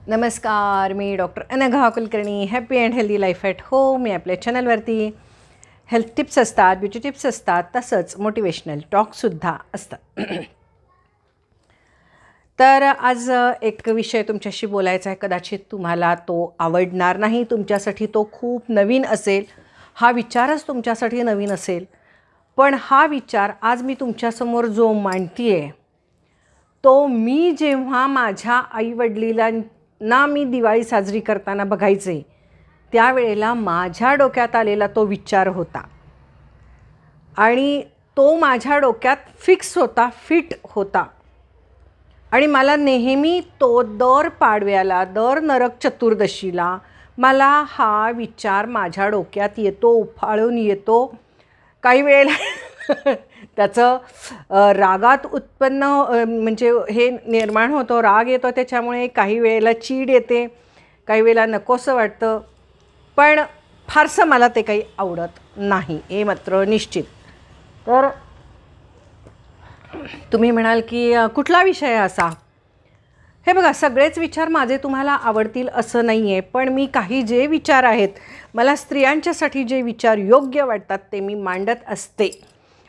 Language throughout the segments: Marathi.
नमस्कार, मी doctor Anagha Kulkarni. Happy and healthy life at home. मी आपल्या चॅनलवरती हेल्थ टिप्स असतात, ब्युटी टिप्स असतात, तसंच मोटिवेशनल टॉकसुद्धा असतात. तर आज एक विषय तुमच्याशी बोलायचा आहे. कदाचित तुम्हाला तो आवडणार नाही, तुमच्यासाठी तो खूप नवीन असेल, हा विचारच तुमच्यासाठी नवीन असेल. पण हा विचार आज मी तुमच्यासमोर जो मांडते आहे तो मी जेव्हा माझ्या आईवडिलांना मी दिवाळी साजरी करताना बघायचे त्यावेळेला माझ्या डोक्यात आलेला तो विचार होता आणि तो माझ्या डोक्यात फिक्स होता, फिट होता. आणि मला नेहमी तो दर पाडव्याला, दर नरक चतुर्दशीला मला हा विचार माझ्या डोक्यात येतो, उफाळून येतो. काही वेळेला त्याचं रागात उत्पन्न म्हणजे हे निर्माण होतो, राग येतो. त्याच्यामुळे काही वेळेला चीड येते, काही वेळेला नकोसं वाटतं. पण फारसं मला ते काही आवडत नाही, हे मात्र निश्चित. तर तुम्ही म्हणाल की कुठला विषय असा? हे बघा, सगळेच विचार माझे तुम्हाला आवडतील असं नाही आहे. पण मी काही जे विचार आहेत, मला स्त्रियांच्यासाठी जे विचार योग्य वाटतात ते मी मांडत असते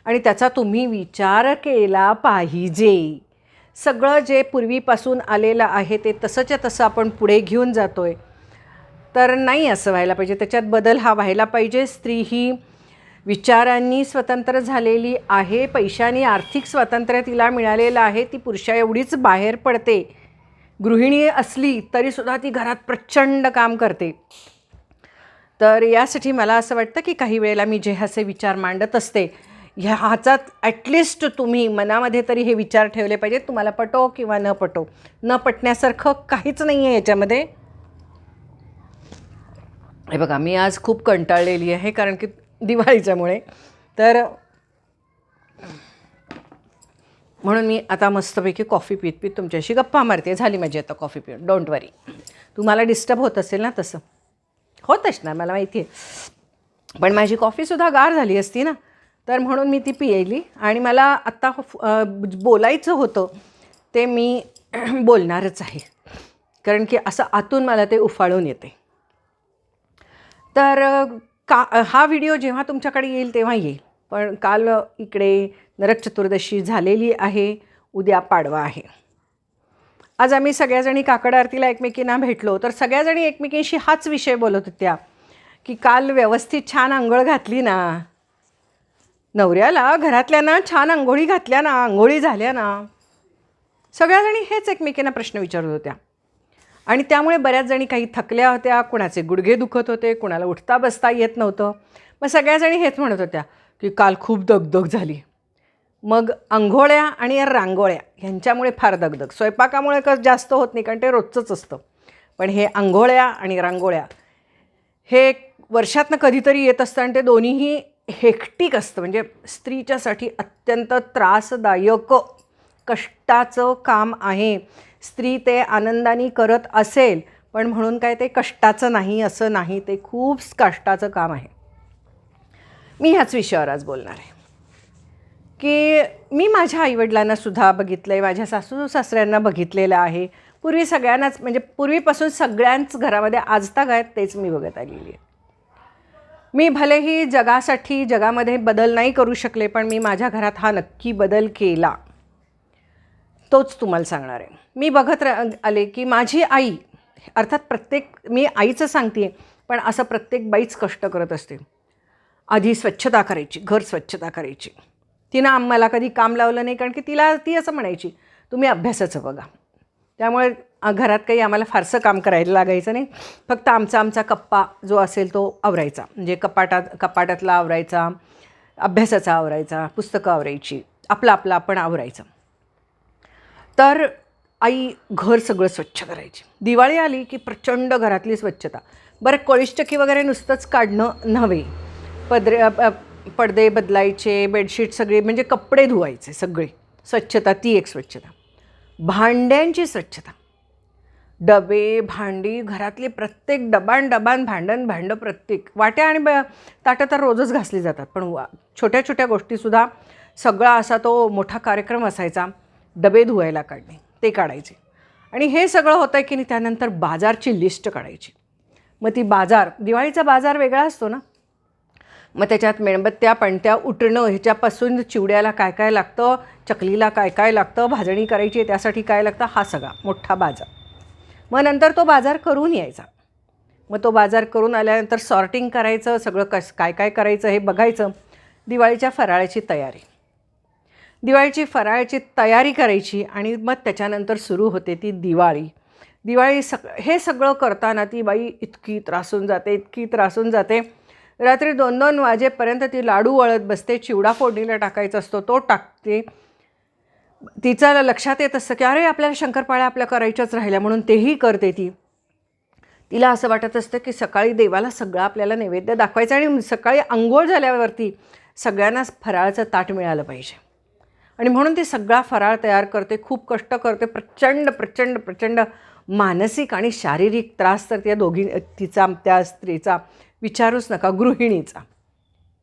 आणि त्याचा तुम्ही विचार केला पाहिजे. सगळं जे पूर्वीपासून आलेलं आहे ते तसंच्या तसं आपण पुढे घेऊन जातो आहे, तर नाही असं व्हायला पाहिजे. त्याच्यात बदल हा व्हायला पाहिजे. स्त्री ही विचारांनी स्वतंत्र झालेली आहे, पैशाने आर्थिक स्वातंत्र्य तिला मिळालेलं आहे. ती पुरुषा एवढीच बाहेर पडते. गृहिणी असली तरीसुद्धा ती घरात प्रचंड काम करते. तर यासाठी मला असं वाटतं की काही वेळेला मी जे असे विचार मांडत असते ह्याचात ॲटलिस्ट तुम्ही मनामध्ये तरी हे विचार ठेवले पाहिजेत. तुम्हाला पटो किंवा न पटो, न पटण्यासारखं काहीच नाही आहे याच्यामध्ये. हे बघा, मी आज खूप कंटाळलेली आहे कारण की दिवाळीच्यामुळे. तर म्हणून मी आता मस्तपैकी कॉफी पीत पीत तुमच्याशी गप्पा मारते. झाली माझी आता कॉफी पीत. डोंट वरी. तुम्हाला डिस्टर्ब होत असेल ना, तसं होत असणार, मला माहिती आहे. पण माझी कॉफीसुद्धा गार झाली असती ना, तर म्हणून मी ती पियली. आणि मला आत्ता बोलायचं होतं ते मी बोलणारच आहे, कारण की असं आतून मला ते उफाळून येते. तर हा व्हिडिओ जेव्हा तुमच्याकडे येईल तेव्हा येईल. पण काल इकडे नरक चतुर्दशी झालेली आहे, उद्या पाडवा आहे. आज आम्ही सगळ्याजणी काकड आरतीला एकमेकींना भेटलो, तर सगळ्याजणी एकमेकींशी हाच विषय बोलत होत्या की काल व्यवस्थित छान अंघोळ घातली ना, नवऱ्याला घरातल्यांना छान अंघोळी घातल्या ना, अंघोळी झाल्या ना. सगळ्याजणी हेच एकमेकींना प्रश्न विचारत होत्या. आणि त्यामुळे बऱ्याच जणी काही थकल्या होत्या, कुणाचे गुडघे दुखत होते, कुणाला उठता बसता येत नव्हतं. मग सगळ्याजणी हेच म्हणत होत्या की काल खूप दगदग झाली. मग अंघोळ्या आणि रांगोळ्या ह्यांच्यामुळे फार दगदग. स्वयंपाकामुळे जास्त होत नाही कारण ते रोजचंच असतं. पण हे अंघोळ्या आणि रांगोळ्या हे वर्षातनं कधीतरी येत असतं आणि ते दोन्हीही हेक्टिक असतं. म्हणजे स्त्रीच्यासाठी अत्यंत त्रासदायक कष्टाचं काम आहे. स्त्री ते आनंदाने करत असेल, पण म्हणून काय ते कष्टाचं नाही असं नाही, ते खूप कष्टाचं काम आहे. मी ह्याच विषयावर आज बोलणार आहे की मी माझ्या आईवडिलांनासुद्धा बघितलं आहे, माझ्या सासू सासऱ्यांना बघितलेलं आहे. पूर्वी सगळ्यांनाच, म्हणजे पूर्वीपासून सगळ्यांच घरामध्ये आजतागायत तेच मी बघत आलेली आहे. मी भलेही जगामध्ये बदल नाही करू शकले, पण मी माझ्या घरात हा नक्की बदल केला. तोच तुम्हाला सांगणार आहे. मी बघत आले की माझी आई, अर्थात मी आईचं सांगते, पण असं प्रत्येक बाईच कष्ट करत असते. आधी स्वच्छता करायची, घर स्वच्छता करायची. तिनं आम्हाला कधी काम लावलं नाही, कारण की ती असं म्हणायची तुम्ही अभ्यासाचं बघा. त्यामुळे घरात काही आम्हाला फारसं काम करायला लागायचं नाही. फक्त आमचा कप्पा जो असेल तो आवरायचा, म्हणजे कपाटातला आवरायचा, अभ्यासाचा आवरायचा, पुस्तकं आवरायची, आपलं आपण आवरायचं. तर आई घर सगळं स्वच्छ करायची. दिवाळी आली की प्रचंड घरातली स्वच्छता. बरं, कोळिष्टकी वगैरे नुसतंच काढणं नव्हे, पडदे बदलायचे, बेडशीट सगळे, म्हणजे कपडे धुवायचे सगळे, स्वच्छता ती एक स्वच्छता. भांड्यांची स्वच्छता, डबे भांडी, घरातली प्रत्येक डबान भांडं, प्रत्येक वाट्या आणि ताटं तर रोजच घासली जातात, पण छोट्या छोट्या गोष्टीसुद्धा सगळा असा तो मोठा कार्यक्रम असायचा. डबे धुवायला काढणे, ते काढायचे. आणि हे सगळं होतं की नाही, त्यानंतर बाजारची लिस्ट काढायची. मग ती दिवाळीचा बाजार वेगळा असतो ना, मग त्याच्यात मेणबत्त्या, पणत्या, उटणं, ह्याच्यापासून चिवड्याला काय काय लागतं, चकलीला काय काय लागतं, भाजणी करायची आहे त्यासाठी काय लागतं, हा सगळा मोठा बाजार. मग नंतर तो बाजार करून यायचा. मग तो बाजार करून आल्यानंतर सॉर्टिंग करायचं, सगळं काय काय करायचं हे बघायचं. दिवाळीच्या फराळाची तयारी करायची आणि मग त्याच्यानंतर सुरू होते ती दिवाळी. हे सगळं करताना ती बाई इतकी त्रासून जाते. रात्री 2-2 वाजेपर्यंत ती लाडू वळत बसते. चिवडा फोडणीला टाकायचा असतो, तो टाकते. तिचं लक्षात येत असतं की अरे आपल्याला शंकरपाळ्या करायच्याच राहिल्या, म्हणून तेही करते ती. तिला असं वाटत असतं की सकाळी देवाला सगळं आपल्याला नैवेद्य दाखवायचं आणि सकाळी अंघोळ झाल्यावरती सगळ्यांना फराळाचं ताट मिळालं पाहिजे. आणि म्हणून ती सगळा फराळ तयार करते, खूप कष्ट करते. प्रचंड मानसिक आणि शारीरिक त्रास तर त्या स्त्रीचा विचारूच नका, गृहिणीचा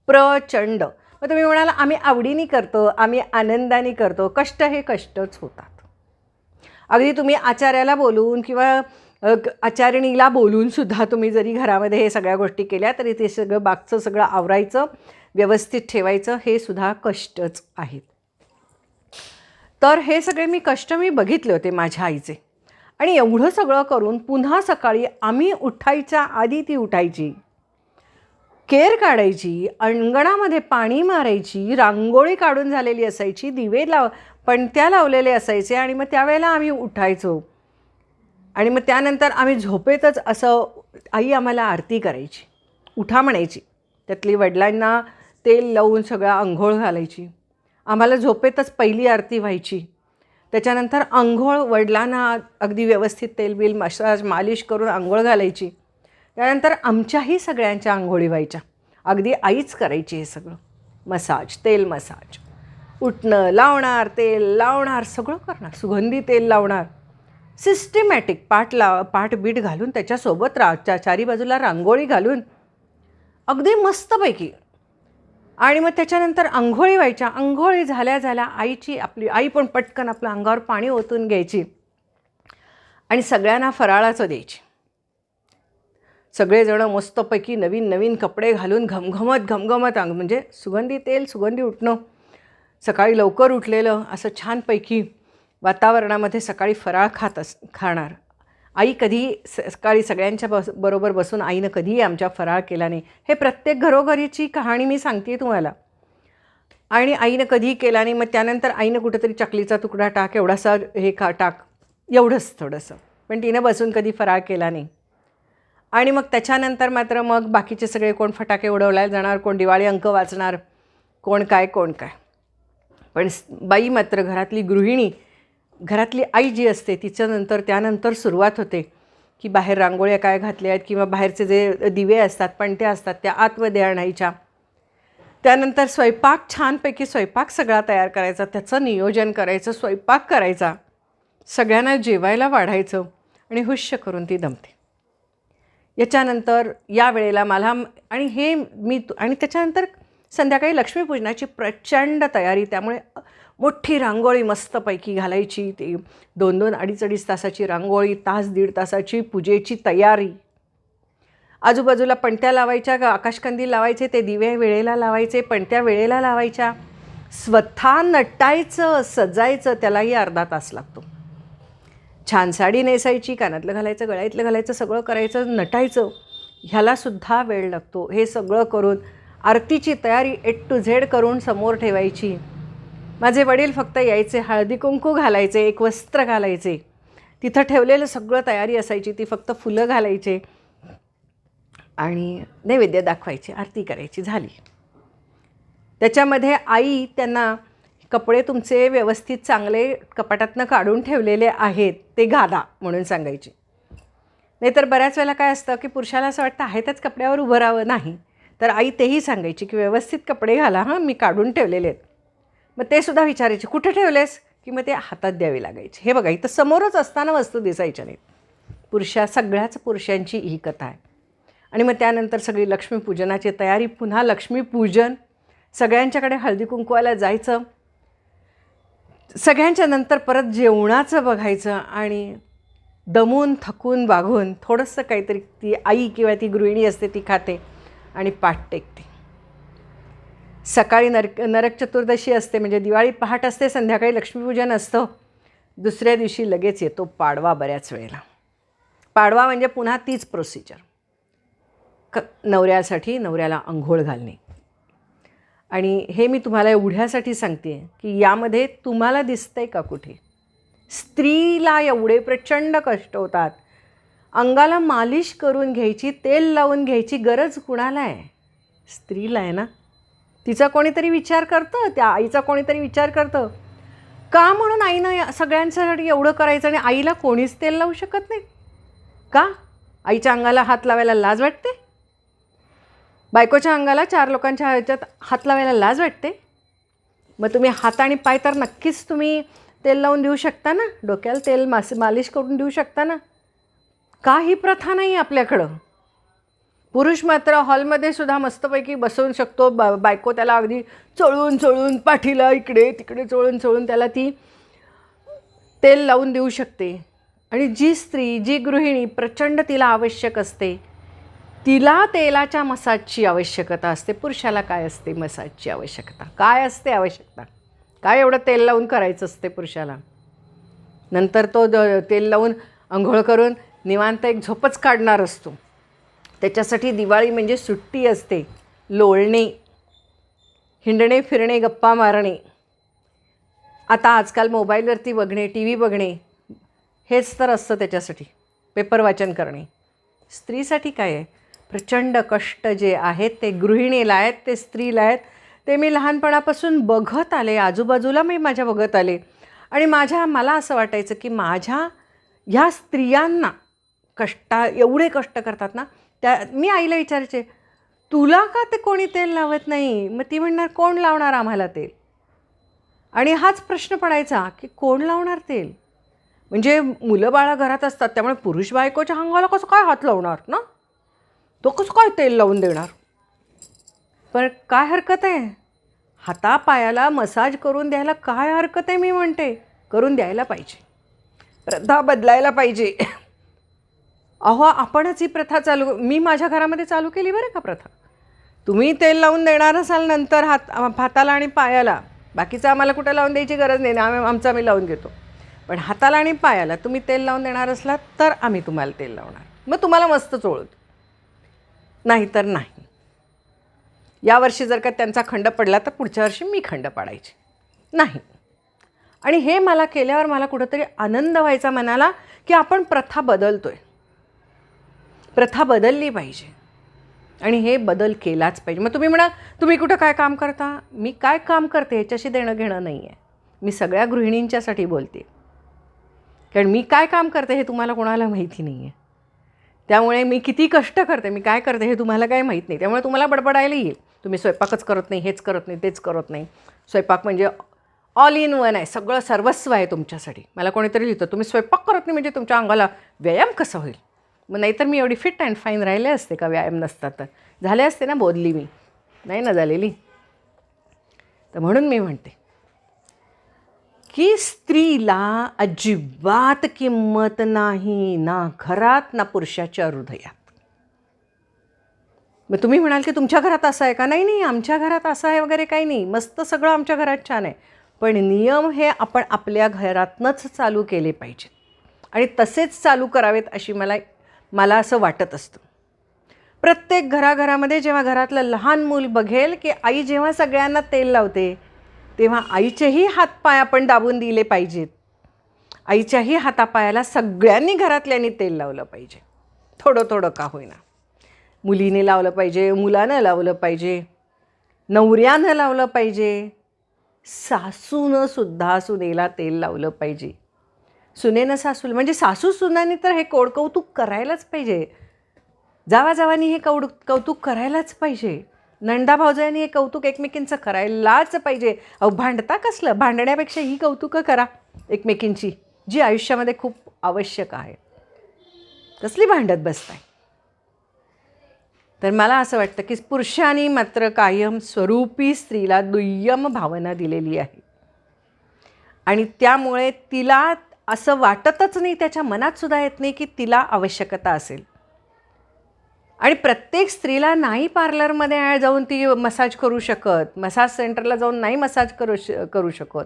प्रचंड. मग तुम्ही म्हणाला आम्ही आवडीने करतो, आम्ही आनंदाने करतो. कष्ट हे कष्टच होतात. अगदी तुम्ही आचार्याला बोलून किंवा आचार्यणीला बोलून सुद्धा तुम्ही जरी घरामध्ये हे सगळ्या गोष्टी केल्या तरी ते बागचं सगळं आवरायचं, व्यवस्थित ठेवायचं, हे सुद्धा कष्टच आहेत. तर हे सगळे कष्ट बघितले होते माझ्या आईचे. आणि एवढं सगळं करून पुन्हा सकाळी आम्ही उठायच्या आधी ती उठायची, केर काढायची, अंगणामध्ये पाणी मारायची, रांगोळी काढून झालेली असायची, पणत्या लावलेले असायचे आणि मग त्यावेळेला आम्ही उठायचो. आणि मग त्यानंतर आम्ही झोपेतच आई आम्हाला आरती करायची, उठा म्हणायची. त्यातली वडिलांना तेल लावून सगळं अंघोळ घालायची. आम्हाला झोपेतच पहिली आरती व्हायची. त्याच्यानंतर अंघोळ, वडिलांना अगदी व्यवस्थित तेलबिल मालिश करून अंघोळ घालायची. त्यानंतर आमच्याही सगळ्यांच्या अंघोळी व्हायच्या. अगदी आईच करायची हे सगळं. तेल मसाज, उठणं, लावणार, तेल लावणार, सगळं करणार, सुगंधी तेल लावणार, सिस्टमॅटिक पाठ-बीट घालून त्याच्यासोबत चारी बाजूला रांगोळी घालून अगदी मस्तपैकी. आणि मग त्याच्यानंतर अंघोळी व्हायच्या. अंघोळी झाल्या आपली आई पण पटकन आपल्या अंगावर पाणी ओतून घ्यायची आणि सगळ्यांना फराळाचं द्यायची. सगळेजणं मस्तपैकी नवीन कपडे घालून घमघमत म्हणजे सुगंधी तेल, सुगंधी उठणं, सकाळी लवकर उठलेलं असं छानपैकी वातावरणामध्ये सकाळी फराळ खाणार. आई कधी सकाळी सगळ्यांच्या बरोबर बसून आईनं कधीही आमच्या फराळ केला नाही. हे प्रत्येक घरोघरीची कहाणी मी सांगते तुम्हाला. आणि आईनं कधीही केला नाही. मग त्यानंतर आईनं कुठेतरी चकलीचा तुकडा टाक, एवढासा टाक, एवढंच थोडंसं, पण तिनं बसून कधी फराळ केला नाही. आणि मग त्याच्यानंतर मात्र मग बाकीचे सगळे कोण फटाके उडवल्याला जाणार, कोण दिवाळी अंक वाचणार, कोण काय. पण बाई मात्र घरातली गृहिणी, घरातली आई जी असते त्यानंतर सुरुवात होते की बाहेर रांगोळ्या काय घातल्या आहेत किंवा बाहेरचे जे दिवे असतात, पणत्या असतात, त्या आतमध्ये आणायच्या. त्यानंतर छानपैकी स्वयंपाक सगळा तयार करायचा, त्याचं नियोजन करायचं, स्वयंपाक करायचा, सगळ्यांना जेवायला वाढायचं आणि हुश्य करून ती दमते. याच्यानंतर या वेळेला मला आणि त्याच्यानंतर संध्याकाळी लक्ष्मीपूजनाची प्रचंड तयारी. त्यामुळे मोठी रांगोळी मस्तपैकी घालायची. ती 2-2, 2.5 तासाची रांगोळी, 1-1.5 तासाची पूजेची तयारी. आजूबाजूला पणत्या लावायच्या, आकाशकंदील लावायचे, ते दिवे वेळेला लावायचे, पणत्या वेळेला लावायच्या. स्वतः नटायचं, सजायचं, त्यालाही अर्धा तास लागतो. छान साडी नेसायची, कानातलं घालायचं, गळ्यातलं घालायचं, सगळं करायचं, नटायचं, ह्यालासुद्धा वेळ लागतो. हे सगळं करून आरतीची तयारी A to Z करून समोर ठेवायची. माझे वडील फक्त यायचे, हळदी कुंकू घालायचे, एक वस्त्र घालायचे, तिथं ठेवलेलं सगळं तयारी असायची, ती फक्त फुलं घालायचे आणि नैवेद्य दाखवायचे, आरती करायची, झाली. त्याच्यामध्ये आई त्यांना कपडे तुमचे व्यवस्थित चांगले कपाटातनं काढून ठेवलेले आहेत ते घाला म्हणून सांगायची. नाहीतर बऱ्याच वेळेला काय असतं की पुरुषाला असं वाटतं आहे त्याच कपड्यावर उभं राहावं, नाही तर आई तेही सांगायची की व्यवस्थित कपडे घाला, मी काढून ठेवलेले आहेत. मग ते सुद्धा विचारायचे कुठे ठेवलेस, की मग ते हातात द्यावे लागायचे. हे बघा, इथं समोरच असताना वस्तू दिसायच्या नाहीत. सगळ्याच पुरुषांची ही कथा आहे. आणि मग त्यानंतर सगळी लक्ष्मीपूजनाची तयारी, पुन्हा लक्ष्मीपूजन, सगळ्यांच्याकडे हळदी कुंकवाला जायचं, सगळ्यांच्या नंतर परत जेवणाचं बघायचं आणि दमून थकून वागून थोडंसं काहीतरी ती आई किंवा ती गृहिणी असते ती खाते आणि पाठ टेकते. सकाळी नरक चतुर्दशी असते, म्हणजे दिवाळी पहाट असते, संध्याकाळी लक्ष्मीपूजन असतं. दुसऱ्या दिवशी लगेच येतो पाडवा. बऱ्याच वेळेला पाडवा म्हणजे पुन्हा तीच प्रोसिजर. नवऱ्याला अंघोळ घालणे. आणि हे मी तुम्हाला एवढ्यासाठी सांगते की यामध्ये तुम्हाला दिसतंय का कुठे स्त्रीला एवढे प्रचंड कष्ट होतात. अंगाला मालिश करून घ्यायची, तेल लावून घ्यायची गरज कुणाला आहे? स्त्रीला आहे ना. तिचा कोणीतरी विचार करतं, त्या आईचा कोणीतरी विचार करतं का म्हणून आईनं सगळ्यांसाठी एवढं करायचं आणि आईला कोणीच तेल लावू शकत नाही का? आईच्या अंगाला हात लावायला लाज वाटते? बायकोच्या अंगाला 4 लोकांच्या ह्याच्यात हात लावायला लाज वाटते? मग तुम्ही हात आणि पाय तर नक्कीच तुम्ही तेल लावून देऊ शकता ना, डोक्याला तेल मालिश करून देऊ शकता ना. का ही प्रथा नाही आपल्याकडं? पुरुष मात्र हॉलमध्ये सुद्धा मस्तपैकी बसवू शकतो. बायको त्याला अगदी चोळून चोळून पाठीला इकडे तिकडे चोळून चोळून त्याला ती तेल लावून देऊ शकते. आणि जी स्त्री, जी गृहिणी प्रचंड तिला आवश्यक असते, तिला तेलाच्या मसाजची आवश्यकता असते. पुरुषाला काय असते मसाजची आवश्यकता? काय असते आवश्यकता? काय एवढं तेल लावून करायचं असते पुरुषाला? नंतर तो तेल लावून अंघोळ करून निवांत एक झोपच काढणार असतो. त्याच्यासाठी दिवाळी म्हणजे सुट्टी असते. लोळणे, हिंडणे, फिरणे, गप्पा मारणे, आता आजकाल मोबाईलवरती बघणे, टी व्ही बघणे, हेच तर असतं त्याच्यासाठी. पेपर वाचन करणे. स्त्रीसाठी काय आहे? प्रचंड कष्ट जे आहेत ते गृहिणीला आहेत, ते स्त्रीला आहेत. ते मी लहानपणापासून बघत आले, आजूबाजूला मी माझ्या बघत आले. आणि मला असं वाटायचं की माझ्या ह्या स्त्रियांना एवढे कष्ट करतात ना, मी आईला विचारायचे, तुला का ते कोणी तेल लावत नाही? मग ती म्हणणार, कोण लावणार आम्हाला तेल? आणि हाच प्रश्न पडायचा की कोण लावणार तेल? म्हणजे मुलं बाळा घरात असतात, त्यामुळे पुरुष बायकोच्या अंगाला कसं काय हात लावणार ना? तो कसं काय तेल लावून देणार? पण काय हरकत आहे? हातापायाला मसाज करून द्यायला काय हरकत आहे? मी म्हणते करून द्यायला पाहिजे. प्रथा बदलायला पाहिजे. अहो, आपणच ही प्रथा मी माझ्या घरामध्ये चालू केली बरं का प्रथा. तुम्ही तेल लावून देणार असाल नंतर हाताला आणि पायाला, बाकीचं आम्हाला कुठं लावून द्यायची गरज नाही, आम्ही लावून घेतो. पण हाताला आणि पायाला तुम्ही तेल लावून देणार असलात तर आम्ही तुम्हाला तेल लावणार. मग तुम्हाला मस्त चोळू, नाहीतर नाही. यावर्षी जर का त्यांचा खंड पडला तर पुढच्या वर्षी मी खंड पाडायचे नाही. आणि हे मला केल्यावर मला कुठंतरी आनंद व्हायचा मनाला की आपण प्रथा बदलतोय. प्रथा बदलली पाहिजे आणि हे बदल केलाच पाहिजे. मग तुम्ही म्हणा, तुम्ही कुठं काय काम करता? मी काय काम करते ह्याच्याशी देणं घेणं नाही आहे. मी सगळ्या गृहिणींच्यासाठी बोलते, कारण मी काय काम करते हे तुम्हाला कोणाला माहिती नाही आहे. त्यामुळे मी किती कष्ट करते, मी काय करते हे तुम्हाला काय माहीत नाही. त्यामुळे तुम्हाला बडबडायला येईल, तुम्ही स्वयंपाकच करत नाही, हेच करत नाही, तेच करत नाही. स्वयंपाक म्हणजे ऑल इन वन आहे, सगळं सर्वस्व आहे तुमच्यासाठी. मला कोणीतरी लिहितं, तुम्ही स्वयंपाक करत नाही म्हणजे तुमच्या अंगाला व्यायाम कसा होईल? मग नाहीतर मी एवढी फिट अँड फाईन राहिले असते का व्यायाम नसतात तर? झाले असते ना, बोलली मी नाही ना झालेली. तर म्हणून मी म्हणते की स्त्रीला अजिबात किंमत नाही, ना घरात ना पुरुषाच्या हृदयात. मग तुम्ही म्हणाल की तुमच्या घरात असं आहे का? नाही, आमच्या घरात असं आहे वगैरे काही नाही, मस्त सगळं आमच्या घरात छान आहे. पण नियम हे आपण आपल्या घरातनंच चालू केले पाहिजेत आणि तसेच चालू करावेत अशी मला असं वाटत असतं. प्रत्येक घराघरामध्ये जेव्हा घरातलं लहान मूल बघेल की आई जेव्हा सगळ्यांना तेल लावते, तेव्हा आईचेही हातपाय आपण दाबून दिले पाहिजेत. आईच्याही हातापायाला सगळ्यांनी घरातल्यांनी तेल लावलं पाहिजे, थोडं थोडं का होईना. मुलीने लावलं पाहिजे, मुलानं लावलं पाहिजे, नवऱ्यानं लावलं पाहिजे, सासूनं सुद्धा सुनेला तेल लावलं पाहिजे. सुनेनं सासूला, म्हणजे सासू सुनांनी तर हे कौतुक करायलाच पाहिजे. जावाजावानी हे कौतुक करायलाच पाहिजे. नंदा भावजांनी हे कौतुक एकमेकींचं करायलाच पाहिजे. अहो, भांडता कसलं? भांडण्यापेक्षा ही कौतुकं करा एकमेकींची, जी आयुष्यामध्ये खूप आवश्यक आहे. कसली भांडत बसताय? तर मला असं वाटतं की पुरुषांनी मात्र कायम स्वरूपी स्त्रीला दुय्यम भावना दिलेली आहे आणि त्यामुळे तिला असं वाटतच नाही, त्याच्या मनात सुद्धा येत नाही की तिला आवश्यकता असेल. आणि प्रत्येक स्त्रीला नाही पार्लरमध्ये जाऊन ती मसाज करू शकत, मसाज सेंटरला जाऊन नाही मसाज करू शकत,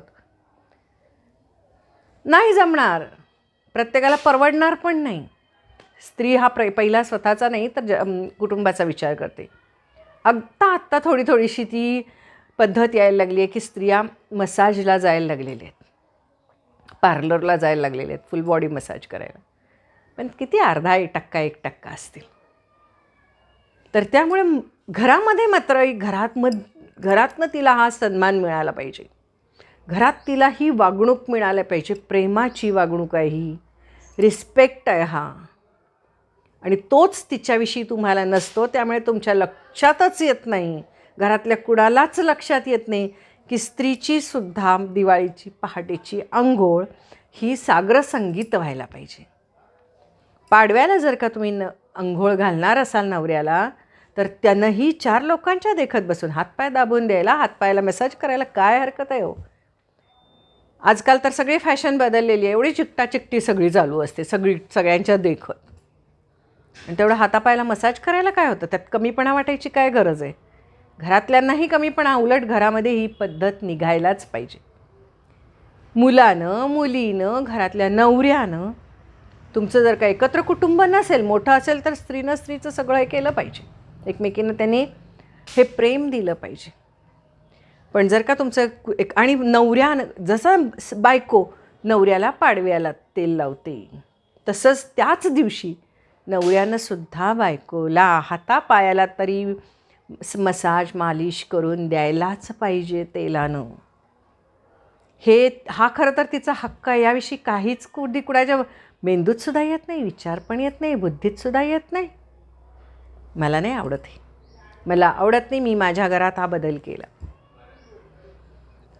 नाही जमणार, प्रत्येकाला परवडणार पण नाही. स्त्री हा पहिला स्वतःचा नाही तर कुटुंबाचा विचार करते. आत्ता थोडी थोडीशी ती पद्धत यायला लागली आहे की स्त्रिया मसाजला जायला लागलेल्या आहेत, पार्लरला जायला लागलेले आहेत, फुल बॉडी मसाज करायला. पण किती अर्धा 1% असतील. तर त्यामुळे घरामध्ये मात्र घरातनं तिला हा सन्मान मिळाला पाहिजे, घरात तिला ही वागणूक मिळायला पाहिजे. प्रेमाची वागणूक आहे ही, रिस्पेक्ट आहे हा. आणि तोच तिच्याविषयी तुम्हाला नसतो. त्यामुळे तुमच्या लक्षातच येत नाही, घरातल्या कुणालाच लक्षात येत नाही की स्त्रीची सुद्धा दिवाळीची पहाटेची अंघोळ ही साग्रसंगीत व्हायला पाहिजे. पाडव्याला जर का तुम्ही अंघोळ घालणार असाल नवऱ्याला, तर त्यानंही 4 लोकांच्या देखत बसून हातपाय दाबून द्यायला, हातपायाला मसाज करायला काय हरकत आहे हो. आजकाल तर सगळी फॅशन बदललेली आहे, एवढी चिकटाचिकटी सगळी चालू असते सगळ्यांच्या देखत. आणि तेवढं हातापायाला मसाज करायला काय होतं, त्यात कमीपणा वाटायची काय गरज आहे. घरातल्यांनाही कमीपणा, उलट घरामध्ये ही पद्धत निघायलाच पाहिजे. मुलानं, मुलीनं, घरातल्या नवऱ्यानं, तुमचं जर का एकत्र कुटुंब नसेल, मोठं असेल, तर स्त्रीनं स्त्रीचं सगळं हे केलं पाहिजे, एकमेकीनं त्यांनी हे प्रेम दिलं पाहिजे. पण जर का तुमचं आणि नवऱ्यानं जसं बायको नवऱ्याला पाडव्याला तेल लावते, तसंच त्याच दिवशी नवऱ्यानं सुद्धा बायकोला हातापायाला तरी मसाज मालिश करून द्यायलाच पाहिजे तेलानं. हा खरं तर तिचा हक्क आहे. याविषयी काहीच कुणाच्या मेंदूतसुद्धा येत नाही, विचार पण येत नाही, बुद्धीतसुद्धा येत नाही. मला नाही आवडत हे, मला आवडत नाही. मी माझ्या घरात हा बदल केला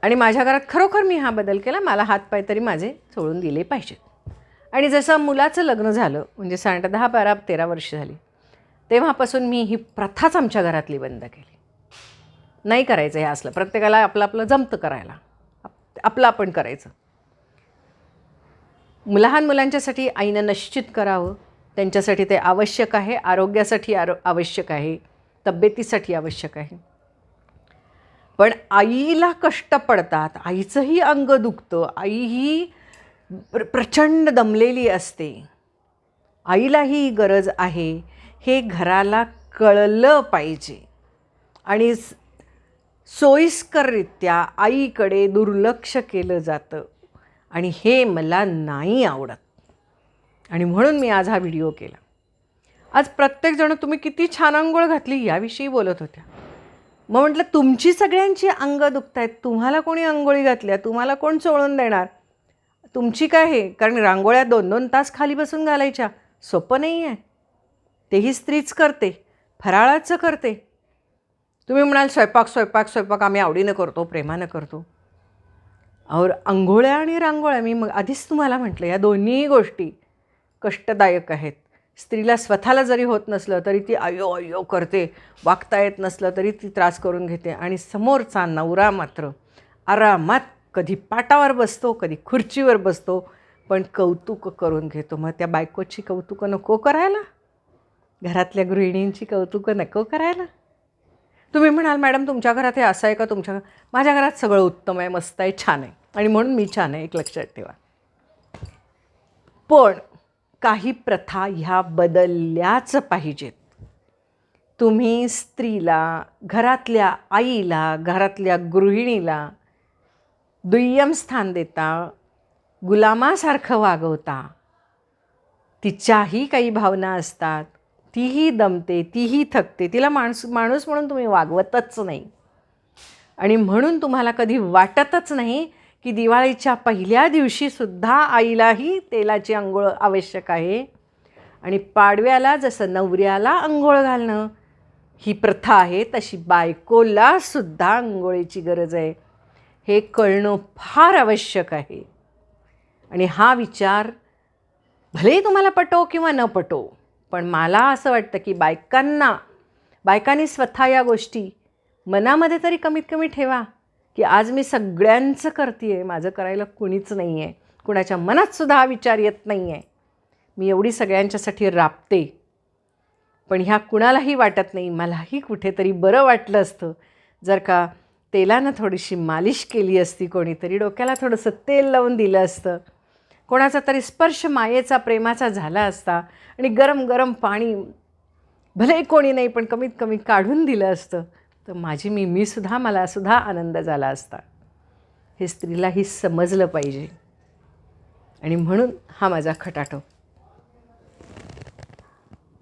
आणि माझ्या घरात खरोखर मी हा बदल केला. मला हातपाय तरी माझे चोळून दिले पाहिजेत. आणि जसं मुलाचं लग्न झालं, म्हणजे 10-12-13 वर्ष झाली, तेव्हापासून मी ही प्रथाच आमच्या घरातली बंद केली. नाही करायचं हे असलं, प्रत्येकाला आपलं आपलं जमतं करायला, आपलं आपण करायचं. लहान मुलांच्यासाठी आईनं निश्चित करावं, त्यांच्यासाठी ते आवश्यक आहे, आरोग्यासाठी आवश्यक आहे, तब्येतीसाठी आवश्यक आहे. पण आईला कष्ट पडतात, आईचंही अंग दुखतं, आई ही प्रचंड दमलेली असते, आईलाही गरज आहे, हे घराला कळलं पाहिजे. आणि सोयीस्कररित्या आईकडे दुर्लक्ष केलं जातं आणि हे मला नाही आवडत. आणि म्हणून मी आज हा व्हिडिओ केला. आज प्रत्येकजण तुम्ही किती छान अंघोळ घातली याविषयी बोलत होत्या. मग म्हटलं तुमची सगळ्यांची अंग दुखत आहेत, तुम्हाला कोणी अंघोळी घातल्या, तुम्हाला कोण चोळून देणार, तुमची काय हे. कारण रांगोळ्या 2-2 तास खाली बसून घालायच्या सोपं नाही आहे. तेही स्त्रीच करते, फराळाचं करते. तुम्ही म्हणाल स्वयंपाक आम्ही आवडीनं करतो, प्रेमानं करतो. और अंघोळ्या आणि रांगोळ्या, मी मग आधीच तुम्हाला म्हटलं, या दोन्ही गोष्टी कष्टदायक आहेत. स्त्रीला स्वतःला जरी होत नसलं तरी ती अयो करते, वागता येत नसलं तरी ती त्रास करून घेते. आणि समोरचा नवरा मात्र आरामात कधी पाटावर बसतो, कधी खुर्चीवर बसतो, पण कौतुक करून घेतो. मग त्या बायकोची कौतुकं नको करायला, घरातल्या गृहिणींची कौतुकं नको करायला. तुम्ही म्हणाल मॅडम तुमच्या घरात हे असं आहे का, माझ्या घरात सगळं उत्तम आहे, मस्त आहे, छान आहे, आणि म्हणून मी छान आहे, एक लक्षात ठेवा. पण काही प्रथा ह्या बदलल्याच पाहिजेत. तुम्ही स्त्रीला, घरातल्या आईला, घरातल्या गृहिणीला दुय्यम स्थान देता, गुलामासारखं वागवता. तिच्याही काही भावना असतात, तीही दमते, तीही थकते, तिला माणूस म्हणून तुम्ही वागवतच नाही. आणि म्हणून तुम्हाला कधी वाटतच नाही की दिवाळीच्या पहिल्या दिवशीसुद्धा आईलाही तेलाची अंघोळ आवश्यक आहे. आणि पाडव्याला जसं नवऱ्याला अंघोळ घालणं ही प्रथा आहे, तशी बायकोलासुद्धा अंघोळीची गरज आहे, हे कळणं फार आवश्यक आहे. आणि हा विचार भलेही तुम्हाला पटो किंवा न पटो, पण मला असं वाटतं की बायकांनी स्वतः या गोष्टी मनामध्ये तरी कमीत कमी ठेवा की आज मी सगळ्यांचं करते आहे, माझं करायला कुणीच नाही आहे, कुणाच्या मनातसुद्धा हा विचार येत नाही आहे. मी एवढी सगळ्यांच्यासाठी राबते, पण ह्या कुणालाही वाटत नाही. मलाही कुठेतरी बरं वाटलं असतं जर का तेलानं थोडीशी मालिश केली असती, कोणीतरी डोक्याला थोडंसं तेल लावून दिलं असतं, कोणाचा तरी स्पर्श मायेचा प्रेमाचा झाला असता आणि गरम गरम पाणी भले कोणी नाही पण कमीत कमी काढून दिलं असतं, तर मला सुद्धा आनंद झाला असता. हे स्त्रीलाही समजलं पाहिजे आणि म्हणून हा माझा खटाटोप.